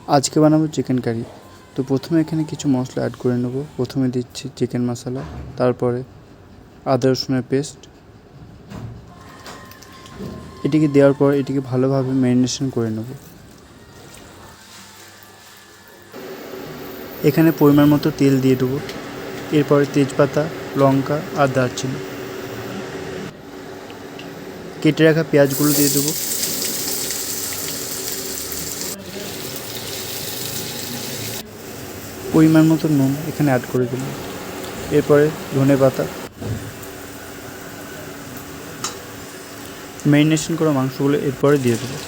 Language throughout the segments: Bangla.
আজকে বানাবো চিকেন কারি। তো প্রথমে এখানে কিছু মশলা অ্যাড করে নেব। প্রথমে দিচ্ছি চিকেন মশলা, তারপরে আদা রসুনের পেস্ট। এটিকে দেওয়ার পর এটিকে ভালোভাবে ম্যারিনেশন করে নেব। এখানে পরিমাণ মতো তেল দিয়ে দেবো। এরপরে তেজপাতা, লঙ্কা আর দারচিনি, কেটে রাখা পেঁয়াজগুলো দিয়ে দেবো। পরিমাণ মতো নুন এখানে অ্যাড করে দিলাম। এরপরে ধনেপাতা, ম্যারিনেশন করা মাংসগুলো এরপরে দিয়ে দেবো।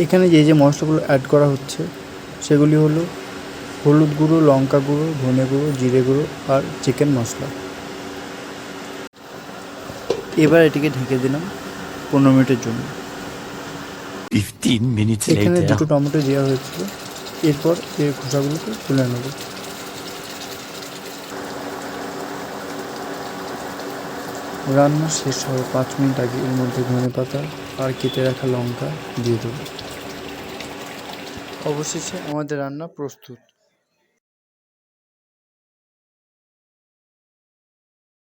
এখানে যে যে মশলাগুলো অ্যাড করা হচ্ছে সেগুলি হলো হলুদ গুঁড়ো, লঙ্কা গুঁড়ো, ধনে গুঁড়ো, জিরে গুঁড়ো আর চিকেন মশলা। এবার এটিকে ঢেকে দিলাম 15 মিনিটের জন্য। 15 minutes এখানে later. দুটো টমেটো দেওয়া হয়েছিল। এরপর এর খোসাগুলোকে তুলে নেব। রান্না শেষ হওয়ার 5 মিনিট আগে এর মধ্যে ধনেপাতা আর কেটে রাখা লঙ্কা দিয়ে দেবো। অবশেষে আমাদের রান্না প্রস্তুত।